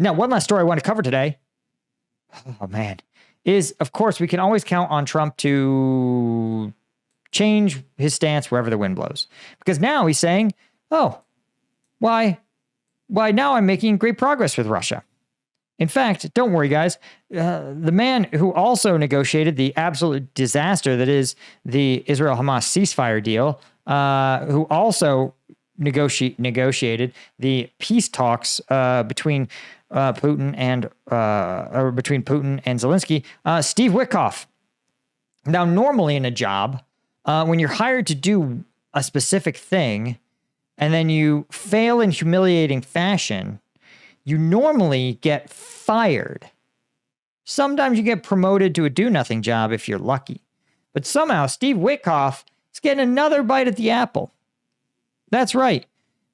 Now, one last story I want to cover today, oh man, is of course we can always count on Trump to change his stance wherever the wind blows. Because now he's saying, oh, why now I'm making great progress with Russia. In fact, don't worry, guys. The man who also negotiated the absolute disaster that is the Israel-Hamas ceasefire deal, who also negotiated the peace talks between Putin and Zelensky, Steve Witkoff. Now, normally in a job, when you're hired to do a specific thing and then you fail in humiliating fashion, you normally get fired. Sometimes you get promoted to a do-nothing job if you're lucky. But somehow Steve Witkoff is getting another bite at the apple. That's right.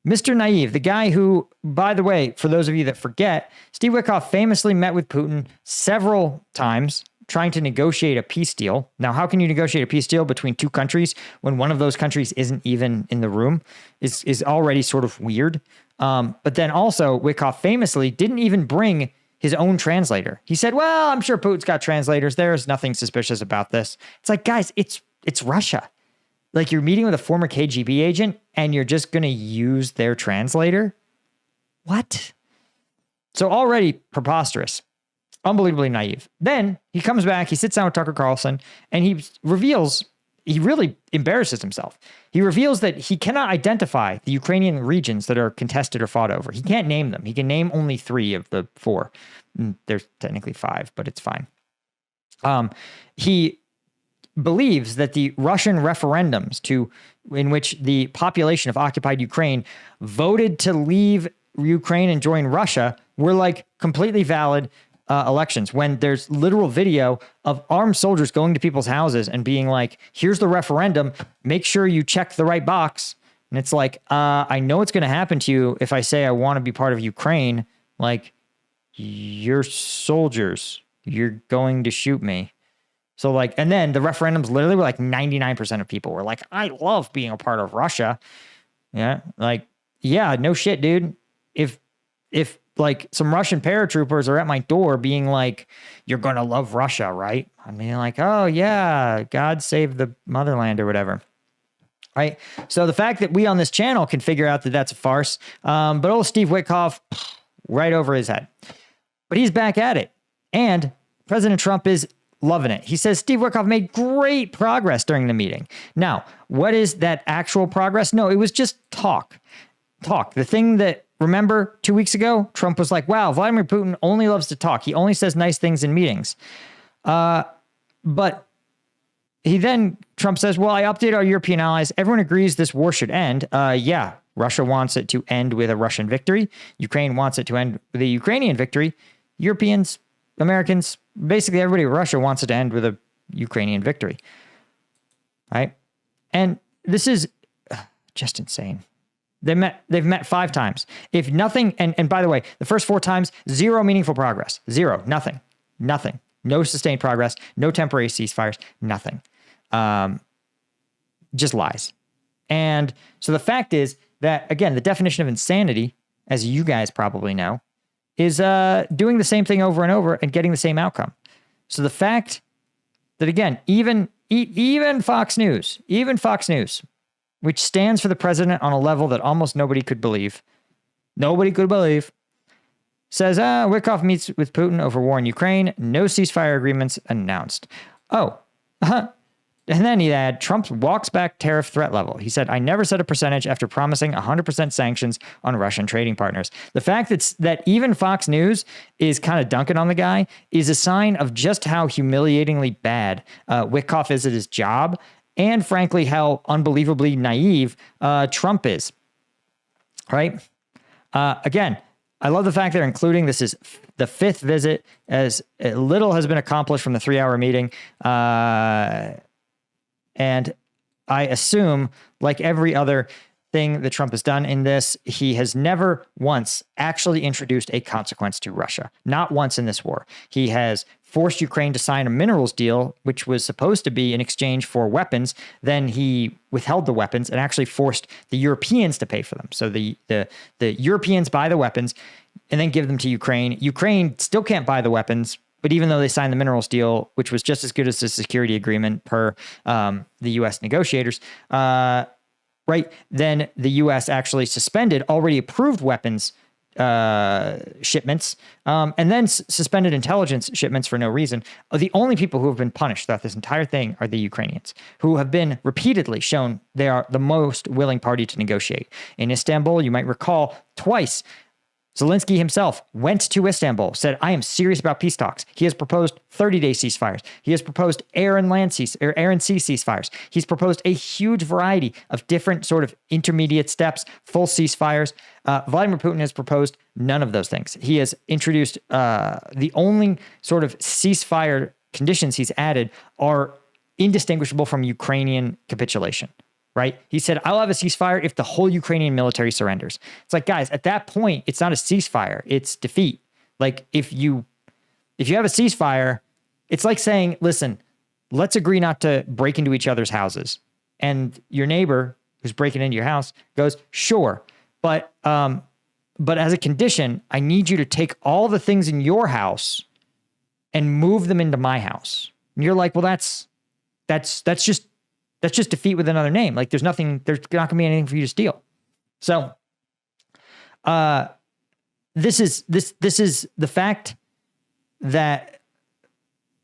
Mr. Naive, the guy who, by the way, for those of you that forget, Steve Witkoff famously met with Putin several times trying to negotiate a peace deal. Now, how can you negotiate a peace deal between two countries when one of those countries isn't even in the room? Is already sort of weird. But then also, Witkoff famously didn't even bring his own translator. He said, well, I'm sure Putin's got translators. There's nothing suspicious about this. It's like, guys, it's Russia. Like, you're meeting with a former KGB agent and you're just going to use their translator? What? So already preposterous. Unbelievably naive. Then he comes back, he sits down with Tucker Carlson, and he really embarrasses himself. He reveals that he cannot identify the Ukrainian regions that are contested or fought over. He can't name them. He can name only 3 of the 4. There's technically 5, but it's fine. He believes that the Russian referendums in which the population of occupied Ukraine voted to leave Ukraine and join Russia were like completely valid elections, when there's literal video of armed soldiers going to people's houses and being like, here's the referendum, make sure you check the right box. And it's like, I know what's going to happen to you if I say I want to be part of Ukraine. Like, you're soldiers, you're going to shoot me. So like, and then the referendums literally were like 99% of people were like, I love being a part of Russia. Yeah. Like, yeah, no shit, dude. If like some Russian paratroopers are at my door being like, you're going to love Russia, right? I mean, like, oh yeah, God save the motherland or whatever. Right. So the fact that we on this channel can figure out that that's a farce, but old Steve Witkoff, right over his head. But he's back at it. And President Trump is loving it. He says Steve Witkoff made great progress during the meeting. Now, what is that actual progress? No, it was just talk. The thing that, remember 2 weeks ago, Trump was like, wow, Vladimir Putin only loves to talk. He only says nice things in meetings. But Trump says, well, I updated our European allies. Everyone agrees this war should end. Yeah, Russia wants it to end with a Russian victory. Ukraine wants it to end with a Ukrainian victory. Europeans, Americans, basically everybody in Russia wants it to end with a Ukrainian victory. Right? And this is just insane. They've met 5 times. If nothing, and by the way, the first 4 times, 0 meaningful progress. 0, nothing. No sustained progress, no temporary ceasefires, nothing. Just lies. And so the fact is that, again, the definition of insanity, as you guys probably know, is doing the same thing over and over and getting the same outcome. So the fact that, again, even Fox News, which stands for the president on a level that almost nobody could believe, says, Witkoff meets with Putin over war in Ukraine. No ceasefire agreements announced. And then he had Trump walks back tariff threat level. He said, I never set a percentage after promising 100% sanctions on Russian trading partners. The fact that even Fox News is kind of dunking on the guy is a sign of just how humiliatingly bad Witkoff is at his job, and frankly, how unbelievably naive Trump is. Right? Again, I love the fact they're including this is the 5th visit, as little has been accomplished from the 3-hour meeting. And I assume, like every other thing that Trump has done in this, he has never once actually introduced a consequence to Russia. Not once in this war. He has forced Ukraine to sign a minerals deal, which was supposed to be in exchange for weapons. Then he withheld the weapons and actually forced the Europeans to pay for them. So the Europeans buy the weapons. and then give them to Ukraine. Ukraine still can't buy the weapons, but even though they signed the minerals deal, which was just as good as the security agreement per the U.S. negotiators, right, then the U.S. actually suspended already approved weapons shipments, and then suspended intelligence shipments for no reason. The only people who have been punished throughout this entire thing are the Ukrainians, who have been repeatedly shown they are the most willing party to negotiate. In Istanbul, you might recall twice, Zelensky himself went to Istanbul, said, I am serious about peace talks. He has proposed 30-day ceasefires. He has proposed air and sea ceasefires. He's proposed a huge variety of different sort of intermediate steps, full ceasefires. Vladimir Putin has proposed none of those things. He has introduced the only sort of ceasefire conditions he's added are indistinguishable from Ukrainian capitulation. Right? He said, I'll have a ceasefire if the whole Ukrainian military surrenders. It's like, guys, at that point, it's not a ceasefire, it's defeat. Like if you have a ceasefire, it's like saying, listen, let's agree not to break into each other's houses. And your neighbor who's breaking into your house goes, sure. But as a condition, I need you to take all the things in your house and move them into my house. And you're like, well, that's just defeat with another name. Like there's not going to be anything for you to steal. So, this is the fact that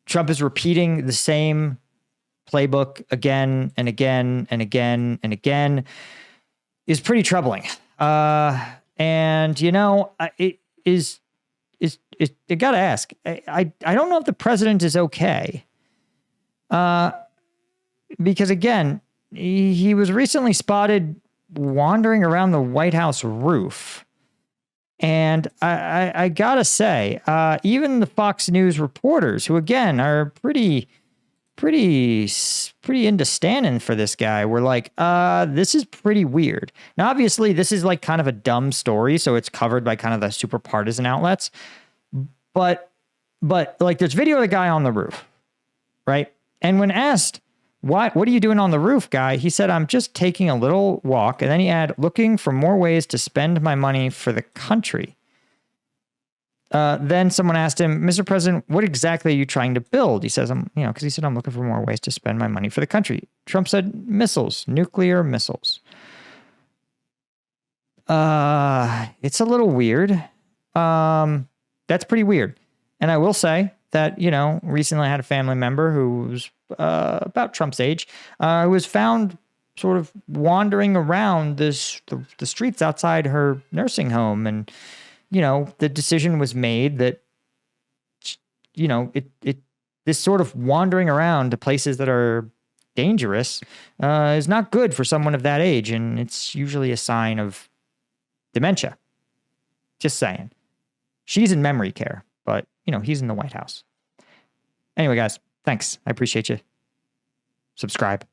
Trump is repeating the same playbook again and again and again and again is pretty troubling. And you know, it got to ask, I don't know if the president is okay. Because again, he was recently spotted wandering around the White House roof. And I gotta say, even the Fox News reporters, who again are pretty into standing for this guy, were like, this is pretty weird. Now, obviously, this is like kind of a dumb story, so it's covered by kind of the super partisan outlets. But like, there's video of the guy on the roof, right? And when asked, what are you doing on the roof, guy? He said, I'm just taking a little walk. And then he added, looking for more ways to spend my money for the country. Then someone asked him, Mr. President, what exactly are you trying to build? He says, because he said, I'm looking for more ways to spend my money for the country. Trump said, missiles, nuclear missiles. It's a little weird. That's pretty weird. And I will say that, recently I had a family member who was about Trump's age, who was found sort of wandering around the streets outside her nursing home. And, the decision was made that, this sort of wandering around to places that are dangerous is not good for someone of that age. And it's usually a sign of dementia. Just saying. She's in memory care, but, he's in the White House. Anyway, guys, thanks. I appreciate you. Subscribe.